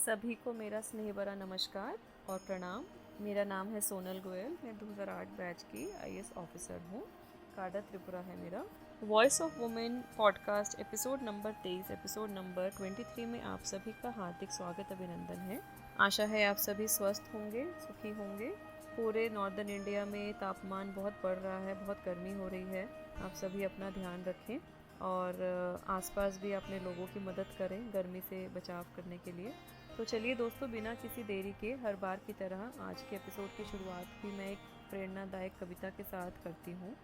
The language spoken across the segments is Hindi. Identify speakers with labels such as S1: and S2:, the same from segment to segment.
S1: सभी को मेरा स्नेह भरा नमस्कार और प्रणाम। मेरा नाम है सोनल गोयल। मैं 2008 बैच की आईएएस ऑफिसर हूँ। काडा त्रिपुरा है मेरा। Voice of women podcast episode number 23 episode number 23 में आप सभी का हार्दिक स्वागत अभिनंदन है। आशा है आप सभी स्वस्थ होंगे, सुखी होंगे। पूरे नॉर्दर्न इंडिया में तापमान बहुत बढ़ रहा है, बहुत गर्मी हो रही है। आप सभी अपना ध्यान रखें और आसपास भी अपने लोगों की मदद करें गर्मी से बचाव करने के लिए। तो चलिए दोस्तों, बिना किसी देरी के हर बार की तरह आज के एपिसोड की शुरुआत भी मैं एक प्रेरणादायक कविता के साथ करती हूँ,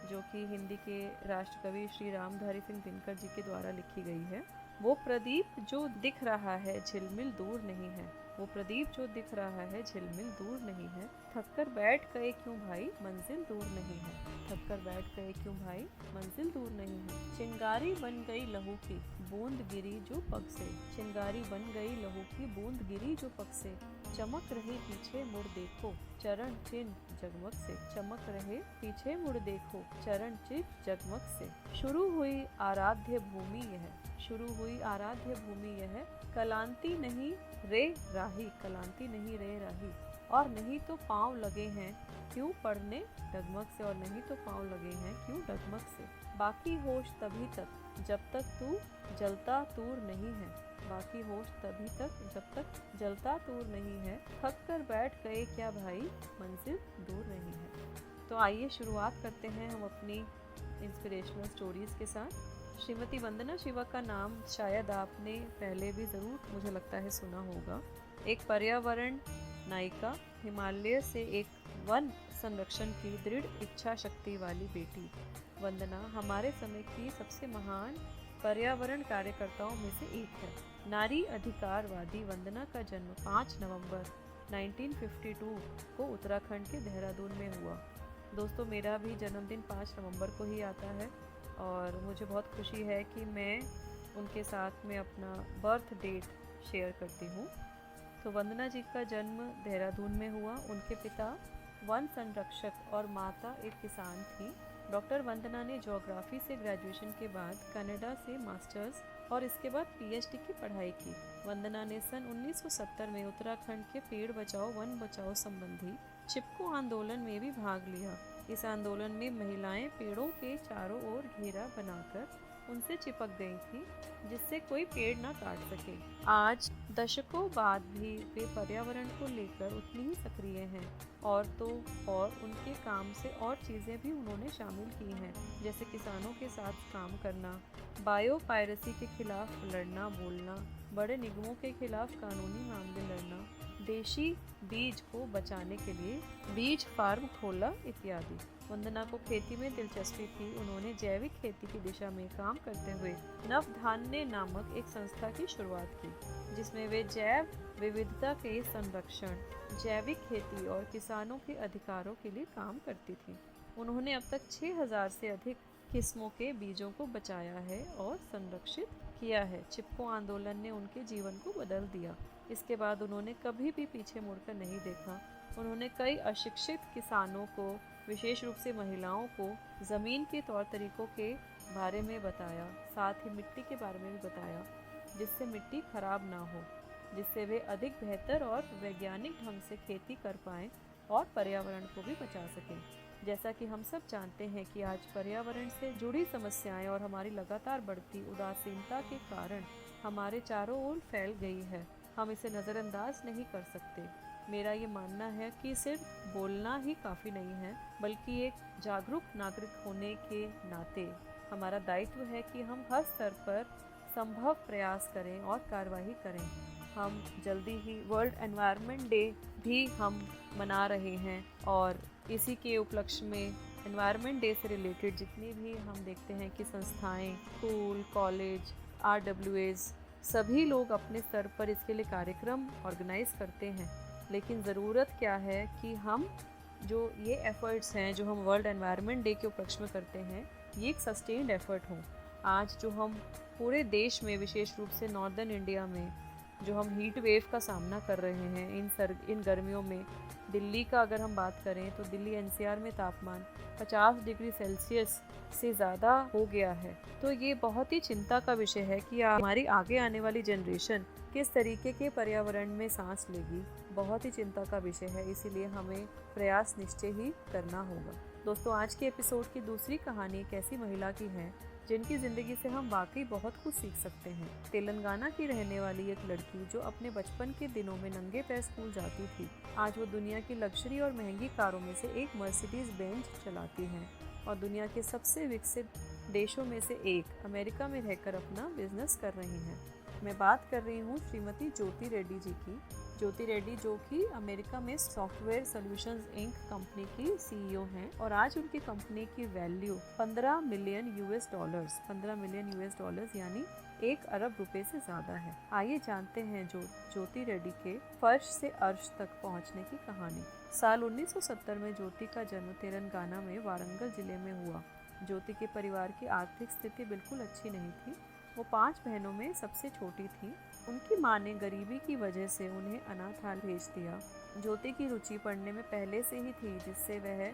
S1: जो कि हिंदी के राष्ट्रकवि श्री रामधारी सिंह दिनकर जी के द्वारा लिखी गई है। वो प्रदीप जो दिख रहा है झिलमिल दूर नहीं है, वो प्रदीप जो दिख रहा है झिलमिल दूर नहीं है। थककर बैठ गए क्यों भाई, मंजिल दूर नहीं है। थककर बैठ गए क्यों भाई, मंजिल दूर नहीं है। चिंगारी बन गई लहू की बूंद गिरी जो पग से, चिंगारी बन गई लहू की बूंद गिरी जो पग से। चमक रहे पीछे मुड़ देखो चरण चिन्ह जगमग से, चमक रहे पीछे मुड़ देखो चरण चिन्ह जगमग से। शुरू हुई आराध्य भूमि यह, शुरू हुई आराध्य भूमि यह। कलांती नहीं रे राही, कलांती नहीं रे राही। और नहीं तो पाँव लगे हैं क्यों पढ़ने डगमग से, और नहीं तो पाँव लगे हैं क्यों डगमग से। बाकी होश तभी तक जब तक तू जलता तूर नहीं है, बाकी होश तभी तक जब तक जलता तूर नहीं है। थक कर बैठ गए क्या भाई, मंजिल दूर नहीं है। तो आइए शुरुआत करते हैं हम अपनी इंस्पिरेशनल स्टोरीज के साथ। श्रीमती वंदना शिवा का नाम शायद आपने पहले भी ज़रूर, मुझे लगता है, सुना होगा। एक पर्यावरण नायिका, हिमालय से एक वन संरक्षण की दृढ़ इच्छा शक्ति वाली बेटी वंदना हमारे समय की सबसे महान पर्यावरण कार्यकर्ताओं में से एक है। नारी अधिकारवादी वंदना का जन्म 5 नवंबर 1952 को उत्तराखंड के देहरादून में हुआ। दोस्तों, मेरा भी जन्मदिन 5 नवंबर को ही आता है और मुझे बहुत खुशी है कि मैं उनके साथ में अपना बर्थ डेट शेयर करती हूँ। तो वंदना जी का जन्म देहरादून में हुआ। उनके पिता वन संरक्षक और माता एक किसान थी। डॉक्टर वंदना ने ज्योग्राफी से ग्रेजुएशन के बाद कनाडा से मास्टर्स और इसके बाद पीएचडी की पढ़ाई की। वंदना ने सन 1970 में उत्तराखंड के पेड़ बचाओ वन बचाओ संबंधी चिपको आंदोलन में भी भाग लिया। इस आंदोलन में महिलाएं पेड़ों के चारों ओर घेरा बनाकर उनसे चिपक गई थी, जिससे कोई पेड़ ना काट सके। आज दशकों बाद भी वे पर्यावरण को लेकर उतनी ही सक्रिय हैं। और उनके काम से और चीज़ें भी उन्होंने शामिल की हैं, जैसे किसानों के साथ काम करना, बायो पायरेसी के खिलाफ लड़ना बोलना, बड़े निगमों के खिलाफ कानूनी मामले लड़ना, देशी बीज को बचाने के लिए बीज फार्म खोला इत्यादि। वंदना को खेती में दिलचस्पी थी। उन्होंने जैविक खेती की दिशा में काम करते हुए नवधान्य नामक एक संस्था की शुरुआत की, जिसमें वे जैव विविधता के संरक्षण, जैविक खेती और किसानों के अधिकारों के लिए काम करती थी। उन्होंने अब तक 6000 से अधिक किस्मों के बीजों को बचाया है और संरक्षित किया है। चिपको आंदोलन ने उनके जीवन को बदल दिया। इसके बाद उन्होंने कभी भी पीछे मुड़कर नहीं देखा। उन्होंने कई अशिक्षित किसानों को, विशेष रूप से महिलाओं को, ज़मीन के तौर तरीकों के बारे में बताया, साथ ही मिट्टी के बारे में भी बताया, जिससे मिट्टी खराब ना हो, जिससे वे अधिक बेहतर और वैज्ञानिक ढंग से खेती कर पाएँ और पर्यावरण को भी बचा सकें। जैसा कि हम सब जानते हैं कि आज पर्यावरण से जुड़ी समस्याएं और हमारी लगातार बढ़ती उदासीनता के कारण हमारे चारों ओर फैल गई है। हम इसे नज़रअंदाज नहीं कर सकते। मेरा ये मानना है कि सिर्फ बोलना ही काफ़ी नहीं है, बल्कि एक जागरूक नागरिक होने के नाते हमारा दायित्व है कि हम हर स्तर पर संभव प्रयास करें और कार्रवाई करें। हम जल्दी ही वर्ल्ड एनवायरनमेंट डे भी हम मना रहे हैं और इसी के उपलक्ष्य में एनवायरनमेंट डे से रिलेटेड जितनी भी हम देखते हैं कि संस्थाएं, स्कूल, कॉलेज, RWAs, सभी लोग अपने स्तर पर इसके लिए कार्यक्रम ऑर्गेनाइज करते हैं। लेकिन ज़रूरत क्या है कि हम जो ये एफ़र्ट्स हैं जो हम वर्ल्ड एनवायरनमेंट डे के उपलक्ष्य में करते हैं, ये एक सस्टेन्ड एफ़र्ट हों। आज जो हम पूरे देश में, विशेष रूप से नॉर्दर्न इंडिया में जो हम हीट वेव का सामना कर रहे हैं इन गर्मियों में। दिल्ली का अगर हम बात करें तो दिल्ली एनसीआर में तापमान 50 डिग्री सेल्सियस से ज़्यादा हो गया है। तो ये बहुत ही चिंता का विषय है कि हमारी आगे आने वाली जनरेशन किस तरीके के पर्यावरण में सांस लेगी। बहुत ही चिंता का विषय है, इसीलिए हमें प्रयास निश्चय ही करना होगा। दोस्तों, आज के एपिसोड की दूसरी कहानी एक ऐसी महिला की है जिनकी ज़िंदगी से हम वाकई बहुत कुछ सीख सकते हैं। तेलंगाना की रहने वाली एक लड़की जो अपने बचपन के दिनों में नंगे पैर स्कूल जाती थी, आज वो दुनिया की लग्जरी और महंगी कारों में से एक मर्सिडीज बेंज चलाती हैं और दुनिया के सबसे विकसित देशों में से एक अमेरिका में रहकर अपना बिजनेस कर रही हैं। मैं बात कर रही हूँ श्रीमती ज्योति रेड्डी जी की। ज्योति रेड्डी जो कि अमेरिका में सॉफ्टवेयर सॉल्यूशंस इंक कंपनी की सीईओ हैं और आज उनकी कंपनी की वैल्यू 15 मिलियन यूएस डॉलर्स यानी 1 अरब रुपए से ज़्यादा है। आइए जानते हैं ज्योति रेड्डी के फर्श से अर्श तक पहुंचने की कहानी। साल 1970 में ज्योति का जन्म तेलंगाना में वारंगल जिले में हुआ। ज्योति के परिवार की आर्थिक स्थिति बिल्कुल अच्छी नहीं थी। वो 5 बहनों में सबसे छोटी थी। उनकी माँ ने गरीबी की वजह से उन्हें अनाथालय भेज दिया। ज्योति की रुचि पढ़ने में पहले से ही थी, जिससे वह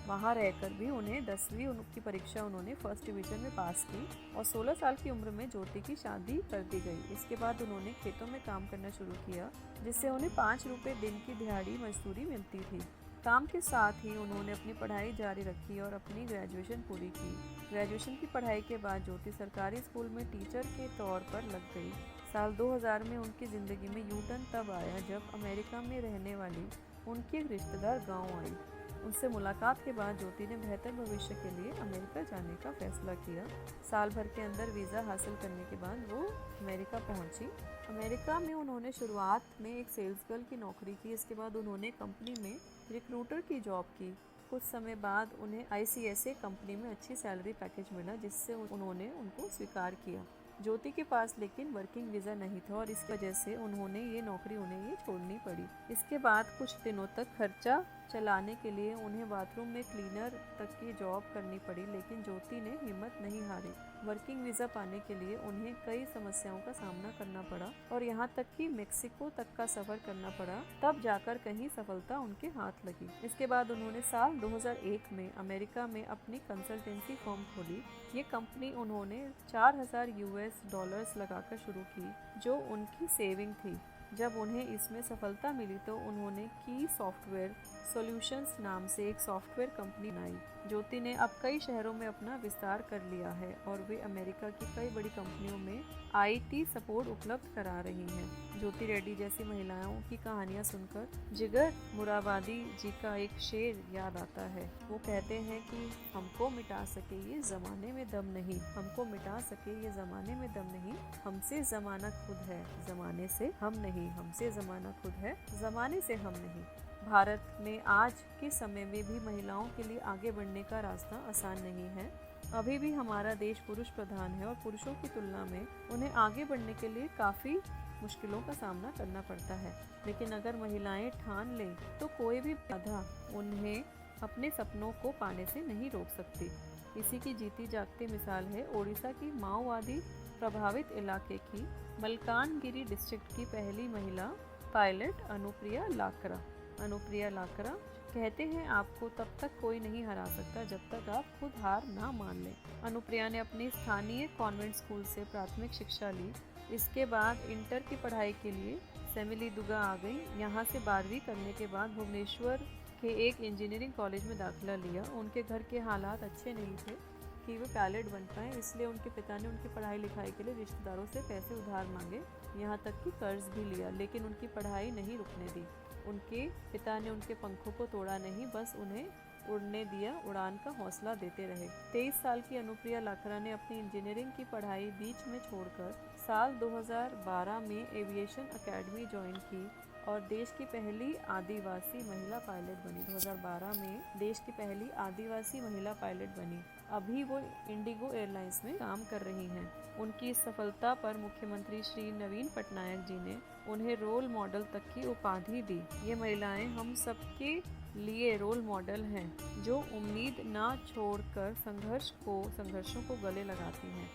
S1: वहाँ रहकर भी उन्हें 10वीं की परीक्षा उन्होंने फर्स्ट डिवीज़न में पास की और 16 साल की उम्र में ज्योति की शादी कर दी गई। इसके बाद उन्होंने खेतों में काम करना शुरू किया, जिससे उन्हें 5 रुपये दिन की दिहाड़ी मजदूरी मिलती थी। काम के साथ ही उन्होंने अपनी पढ़ाई जारी रखी और अपनी ग्रेजुएशन पूरी की। ग्रेजुएशन की पढ़ाई के बाद ज्योति सरकारी स्कूल में टीचर के तौर पर लग गई। साल 2000 में उनकी ज़िंदगी में यू टर्न तब आया जब अमेरिका में रहने वाली उनकी एक रिश्तेदार गांव आई। उनसे मुलाकात के बाद ज्योति ने बेहतर भविष्य के लिए अमेरिका जाने का फैसला किया। साल भर के अंदर वीज़ा हासिल करने के बाद वो अमेरिका पहुंची। अमेरिका में उन्होंने शुरुआत में एक सेल्स गर्ल की नौकरी की। इसके बाद उन्होंने कंपनी में रिक्रूटर की जॉब की। कुछ समय बाद उन्हें ICSA कंपनी में अच्छी सैलरी पैकेज मिला, जिससे उन्होंने उनको स्वीकार किया। ज्योति के पास लेकिन वर्किंग वीज़ा नहीं था और इस वजह से उन्हें ये छोड़नी पड़ी। इसके बाद कुछ दिनों तक खर्चा चलाने के लिए उन्हें बाथरूम में क्लीनर तक की जॉब करनी पड़ी, लेकिन ज्योति ने हिम्मत नहीं हारी। वर्किंग वीज़ा पाने के लिए उन्हें कई समस्याओं का सामना करना पड़ा और यहाँ तक कि मेक्सिको तक का सफ़र करना पड़ा, तब जाकर कहीं सफलता उनके हाथ लगी। इसके बाद उन्होंने साल 2001 में अमेरिका में अपनी कंसल्टेंसी फर्म खोली। ये कंपनी उन्होंने 4000 US डॉलर्स लगाकर शुरू की, जो उनकी सेविंग थी। जब उन्हें इसमें सफलता मिली तो उन्होंने की सॉफ्टवेयर सॉल्यूशंस नाम से एक सॉफ्टवेयर कंपनी बनाई। ज्योति ने अब कई शहरों में अपना विस्तार कर लिया है और वे अमेरिका की कई बड़ी कंपनियों में IT सपोर्ट उपलब्ध करा रही हैं। ज्योति रेड्डी जैसी महिलाओं की कहानियां सुनकर जिगर मुराबादी जी का एक शेर याद आता है। वो कहते हैं कि हमको मिटा सके ये ज़माने में दम नहीं, हमको मिटा सके ये ज़माने में दम नहीं, हमसे ज़माना खुद है, ज़माने से हम नहीं, हमसे ज़माना खुद है, ज़माने से हम नहीं। भारत में आज के समय में भी महिलाओं के लिए आगे बढ़ने का रास्ता आसान नहीं है। अभी भी हमारा देश पुरुष प्रधान है और पुरुषों की तुलना में उन्हें आगे बढ़ने के लिए काफ़ी मुश्किलों का सामना करना पड़ता है। लेकिन अगर महिलाएं ठान लें तो कोई भी बाधा उन्हें अपने सपनों को पाने से नहीं रोक सकती। इसी की जीती जागती मिसाल है ओडिशा की माओवादी प्रभावित इलाके की मलकानगिरी डिस्ट्रिक्ट की पहली महिला पायलट अनुप्रिया लाकरा कहते हैं, आपको तब तक कोई नहीं हरा सकता जब तक आप खुद हार ना मान लें। अनुप्रिया ने अपनी स्थानीय कॉन्वेंट स्कूल से प्राथमिक शिक्षा ली। इसके बाद इंटर की पढ़ाई के लिए सेमिलीदुगा आ गई। यहाँ से 12वीं करने के बाद भुवनेश्वर के एक इंजीनियरिंग कॉलेज में दाखिला लिया। उनके घर के हालात अच्छे नहीं थे कि वे पायलट बन पाएँ, इसलिए उनके पिता ने उनकी पढ़ाई लिखाई के लिए रिश्तेदारों से पैसे उधार मांगे, यहाँ तक कि कर्ज भी लिया, लेकिन उनकी पढ़ाई नहीं रुकने दी। उनके पिता ने उनके पंखों को तोड़ा नहीं, बस उन्हें उड़ने दिया, उड़ान का हौसला देते रहे। 23 साल की अनुप्रिया लाकरा ने अपनी इंजीनियरिंग की पढ़ाई बीच में छोड़कर साल 2012 में एविएशन एकेडमी ज्वाइन की और देश की पहली आदिवासी महिला पायलट बनी। 2012 में देश की पहली आदिवासी महिला पायलट बनी। अभी वो इंडिगो एयरलाइंस में काम कर रही हैं। उनकी इस सफलता पर मुख्यमंत्री श्री नवीन पटनायक जी ने उन्हें रोल मॉडल तक की उपाधि दी। ये महिलाएं हम सबके लिए रोल मॉडल हैं, जो उम्मीद ना छोड़कर संघर्षों को गले लगाती हैं।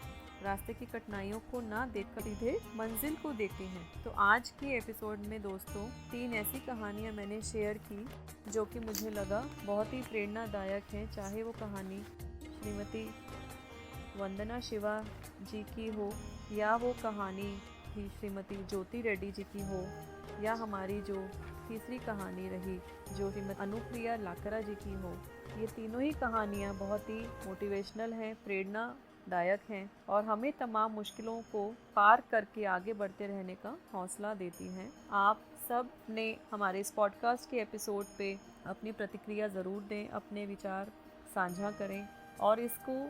S1: रास्ते की कठिनाइयों को ना देखकर सीधे मंजिल को देखते हैं। तो आज के एपिसोड में दोस्तों 3 ऐसी कहानियाँ मैंने शेयर की जो कि मुझे लगा बहुत ही प्रेरणादायक हैं। चाहे वो कहानी श्रीमती वंदना शिवा जी की हो या वो कहानी थी श्रीमती ज्योति रेड्डी जी की हो या हमारी जो तीसरी कहानी रही जो श्रीमती अनुप्रिया लाकरा जी की हो। ये तीनों ही कहानियाँ बहुत ही मोटिवेशनल हैं, प्रेरणादायक हैं और हमें तमाम मुश्किलों को पार करके आगे बढ़ते रहने का हौसला देती हैं। आप सब ने हमारे इस पॉडकास्ट के एपिसोड पे अपनी प्रतिक्रिया ज़रूर दें, अपने विचार साझा करें और इसको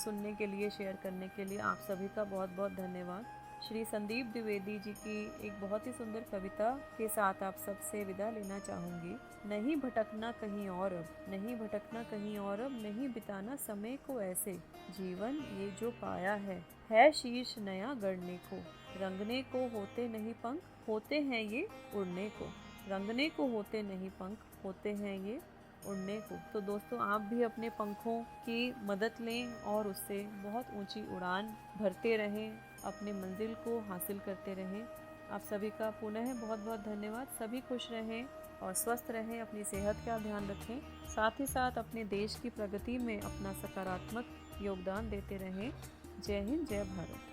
S1: सुनने के लिए, शेयर करने के लिए आप सभी का बहुत बहुत धन्यवाद। श्री संदीप द्विवेदी जी की एक बहुत ही सुंदर कविता के साथ आप सबसे विदा लेना चाहूँगी। नहीं भटकना कहीं और अब, नहीं भटकना कहीं और अब, नहीं बिताना समय को ऐसे, जीवन ये जो पाया है शीश नया गढ़ने को, रंगने को होते नहीं पंख, होते हैं ये उड़ने को, रंगने को होते नहीं पंख, होते हैं ये उड़ने को। तो दोस्तों आप भी अपने पंखों की मदद लें और उससे बहुत ऊंची उड़ान भरते रहें, अपने मंजिल को हासिल करते रहें। आप सभी का पुनः बहुत बहुत धन्यवाद। सभी खुश रहें और स्वस्थ रहें, अपनी सेहत का ध्यान रखें, साथ ही साथ अपने देश की प्रगति में अपना सकारात्मक योगदान देते रहें। जय हिंद, जय भारत।